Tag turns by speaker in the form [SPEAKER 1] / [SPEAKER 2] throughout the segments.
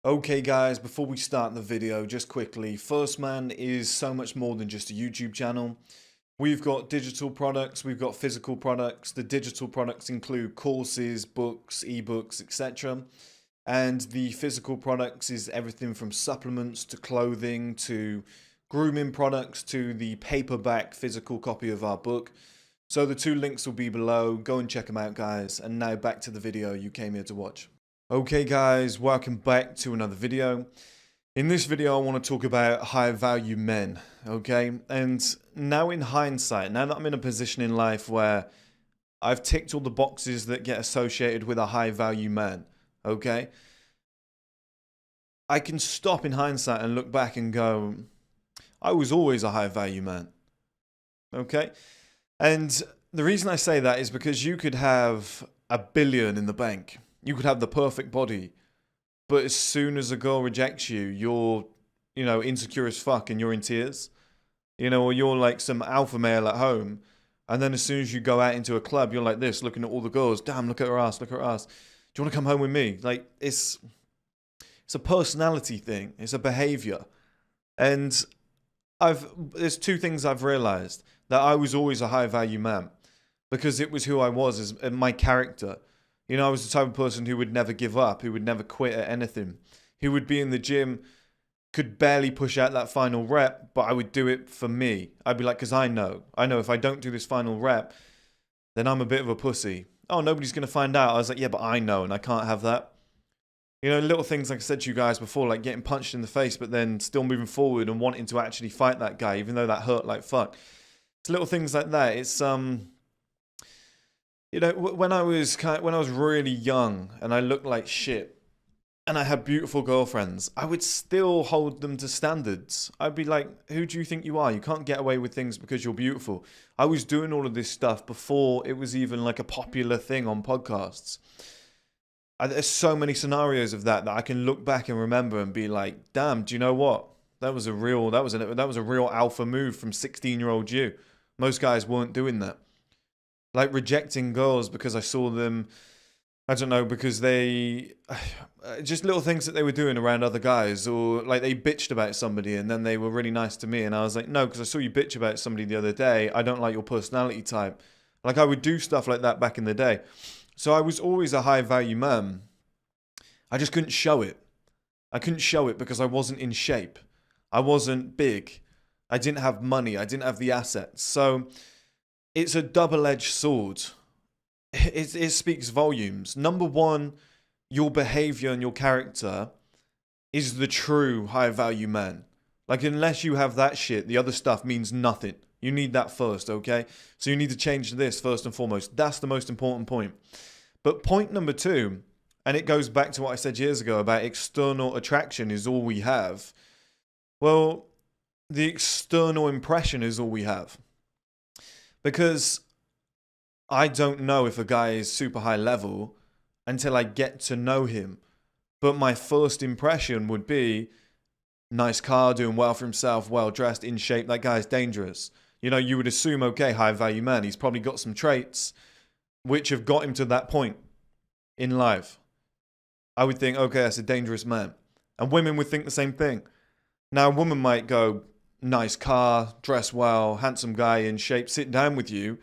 [SPEAKER 1] Okay guys, before we start the video, just quickly, 1STMAN is so much more than just a YouTube channel. We've got digital products, we've got physical products. The digital products include courses, books, ebooks, etc. And the physical products is everything from supplements to clothing to grooming products to the paperback physical copy of our book. So the two links will be below. Go and check them out, guys. And now back to the video you came here to watch. Okay guys, welcome back to another video. In this video I want to talk about high value men, okay? And now in hindsight, now that I'm in a position in life where I've ticked all the boxes that get associated with a high value man, okay? I can stop in hindsight and look back and go, I was always a high value man, okay? And the reason I say that is because you could have $1 billion in the bank. You could have the perfect body, but as soon as a girl rejects you, you're, insecure as fuck and you're in tears. Or you're like some alpha male at home, and then as soon as you go out into a club, you're like this, looking at all the girls. Damn, look at her ass, look at her ass. Do you want to come home with me? Like, it's a personality thing. It's a behavior. And there's two things I've realized. That I was always a high value man, because it was who I was, as my character. I was the type of person who would never give up, who would never quit at anything, who would be in the gym, could barely push out that final rep, but I would do it for me. I'd be like, because I know if I don't do this final rep, then I'm a bit of a pussy. Oh, nobody's going to find out. I was like, yeah, but I know, and I can't have that. Little things like I said to you guys before, like getting punched in the face, but then still moving forward and wanting to actually fight that guy, even though that hurt like fuck. It's little things like that. It's, when I was really young and I looked like shit and I had beautiful girlfriends, I would still hold them to standards. I'd be like, who do you think you are? You can't get away with things because you're beautiful. I was doing all of this stuff before it was even like a popular thing on podcasts. There's so many scenarios of that I can look back and remember and be like, damn, do you know what? That was a real alpha move from 16-year-old you. Most guys weren't doing that. Like rejecting girls because I saw them, I don't know, because they, just little things that they were doing around other guys, or like they bitched about somebody and then they were really nice to me and I was like, no, because I saw you bitch about somebody the other day, I don't like your personality type. Like I would do stuff like that back in the day. So I was always a high value man. I just couldn't show it. I couldn't show it because I wasn't in shape. I wasn't big. I didn't have money. I didn't have the assets. So it's a double-edged sword. It speaks volumes. Number one, your behavior and your character is the true high-value man. Like, unless you have that shit, the other stuff means nothing. You need that first, okay? So you need to change this first and foremost. That's the most important point. But point number two, and it goes back to what I said years ago about external attraction is all we have. Well, the external impression is all we have. Because I don't know if a guy is super high level until I get to know him. But my first impression would be, nice car, doing well for himself, well dressed, in shape, that guy's dangerous. You would assume, okay, high value man, he's probably got some traits which have got him to that point in life. I would think, okay, that's a dangerous man. And women would think the same thing. Now, a woman might go, nice car, dress well, handsome guy, in shape, sit down with you,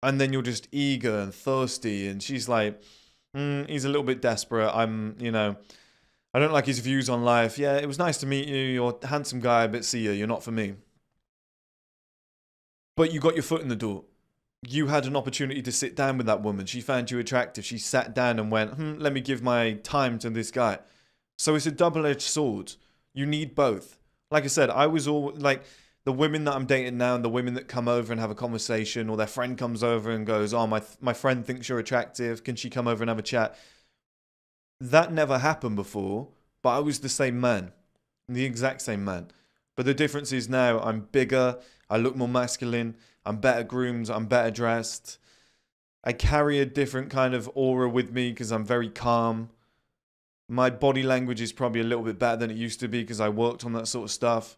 [SPEAKER 1] and then you're just eager and thirsty, and she's like, he's a little bit desperate, I don't like his views on life, yeah, it was nice to meet you, you're a handsome guy, but see ya, you're not for me. But you got your foot in the door. You had an opportunity to sit down with that woman, she found you attractive, she sat down and went, let me give my time to this guy. So it's a double-edged sword. You need both. Like I said, I was all like the women that I'm dating now and the women that come over and have a conversation, or their friend comes over and goes, oh, my friend thinks you're attractive. Can she come over and have a chat? That never happened before, but I was the same man, the exact same man. But the difference is now I'm bigger. I look more masculine. I'm better groomed. I'm better dressed. I carry a different kind of aura with me because I'm very calm. My body language is probably a little bit better than it used to be because I worked on that sort of stuff.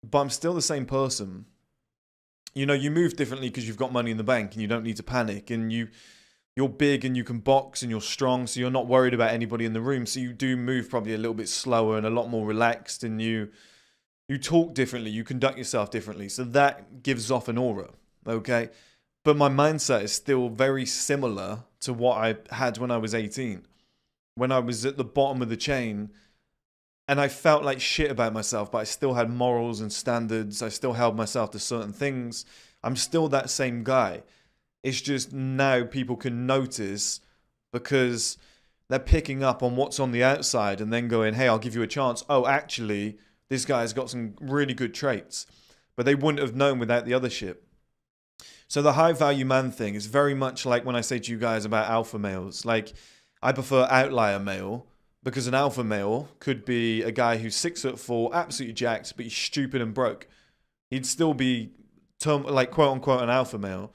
[SPEAKER 1] But I'm still the same person. You move differently because you've got money in the bank and you don't need to panic. And you're you're big and you can box and you're strong, so you're not worried about anybody in the room. So you do move probably a little bit slower and a lot more relaxed, and you talk differently, you conduct yourself differently. So that gives off an aura, okay? But my mindset is still very similar to what I had when I was 18. When I was at the bottom of the chain and I felt like shit about myself, but I still had morals and standards. I still held myself to certain things. I'm still that same guy. It's just now people can notice because they're picking up on what's on the outside and then going, hey, I'll give you a chance. Oh, actually, this guy's got some really good traits. But they wouldn't have known without the other shit. So the high value man thing is very much like when I say to you guys about alpha males. Like, I prefer outlier male because an alpha male could be a guy who's 6'4", absolutely jacked, but he's stupid and broke. He'd still be like quote unquote an alpha male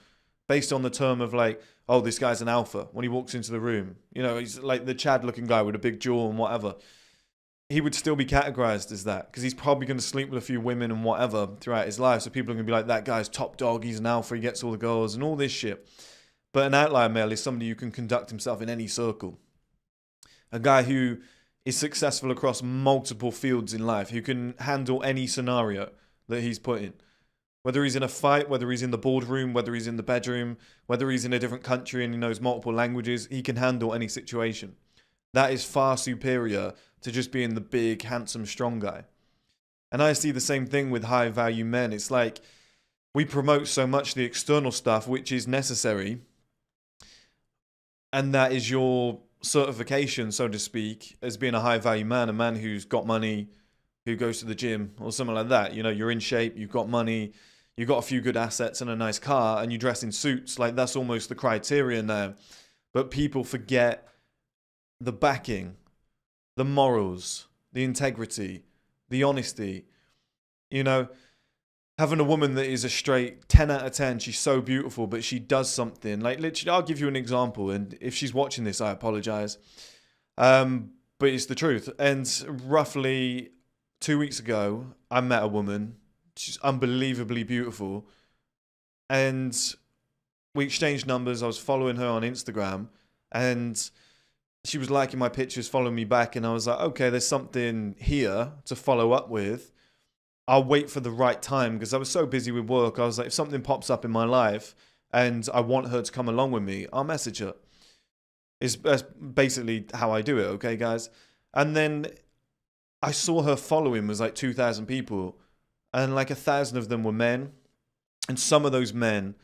[SPEAKER 1] based on the term of like, oh, this guy's an alpha when he walks into the room. You know, he's like the Chad looking guy with a big jaw and whatever. He would still be categorized as that because he's probably going to sleep with a few women and whatever throughout his life. So people are going to be like, that guy's top dog, he's an alpha, he gets all the girls and all this shit. But an outlier male is somebody who can conduct himself in any circle. A guy who is successful across multiple fields in life, who can handle any scenario that he's put in. Whether he's in a fight, whether he's in the boardroom, whether he's in the bedroom, whether he's in a different country and he knows multiple languages, he can handle any situation. That is far superior to just being the big, handsome, strong guy. And I see the same thing with high value men. It's like we promote so much the external stuff, which is necessary. And that is your certification, so to speak, as being a high value man, a man who's got money, who goes to the gym or something like that. You know, you're in shape, you've got money, you've got a few good assets and a nice car, and you dress in suits. Like, that's almost the criteria now. But people forget the backing, the morals, the integrity, the honesty. You know, having a woman that is a straight 10 out of 10, she's so beautiful, but she does something. Like, literally, I'll give you an example, and if she's watching this, I apologize. But it's the truth. And roughly 2 weeks ago, I met a woman. She's unbelievably beautiful. And we exchanged numbers. I was following her on Instagram, and she was liking my pictures, following me back, and I was like, okay, there's something here to follow up with. I'll wait for the right time because I was so busy with work. I was like, if something pops up in my life and I want her to come along with me, I'll message her. That's basically how I do it, okay, guys? And then I saw her following was like 2,000 people, and like 1,000 of them were men. And some of those men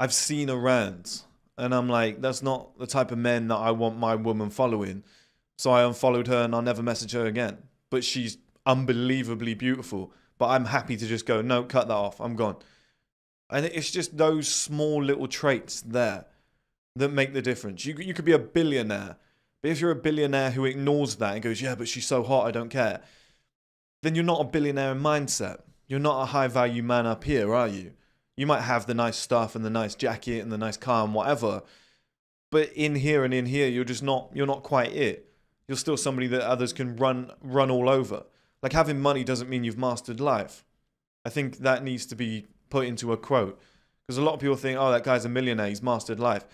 [SPEAKER 1] I've seen around. And I'm like, that's not the type of men that I want my woman following. So I unfollowed her and I'll never message her again. But she's unbelievably beautiful. But I'm happy to just go, no, cut that off. I'm gone. And it's just those small little traits there that make the difference. You could be a billionaire. But if you're a billionaire who ignores that and goes, yeah, but she's so hot, I don't care. Then you're not a billionaire in mindset. You're not a high value man up here, are you? You might have the nice stuff and the nice jacket and the nice car and whatever, but in here, you're not quite it. You're still somebody that others can run all over. Like, having money doesn't mean you've mastered life. I think that needs to be put into a quote, because a lot of people think, oh, that guy's a millionaire, he's mastered life.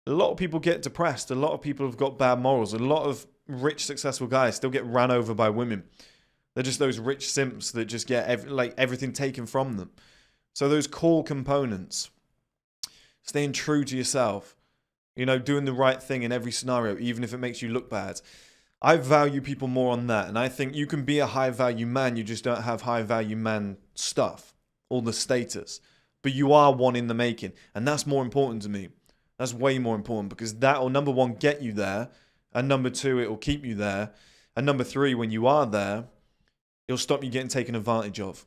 [SPEAKER 1] A lot of people get depressed. A lot of people have got bad morals. A lot of rich, successful guys still get ran over by women. They're just those rich simps that just get everything taken from them. So those core components, staying true to yourself, you know, doing the right thing in every scenario, even if it makes you look bad. I value people more on that. And I think you can be a high value man. You just don't have high value man stuff or the status, but you are one in the making. And that's more important to me. That's way more important, because that will, number one, get you there. And number two, it will keep you there. And number three, when you are there, it'll stop you getting taken advantage of.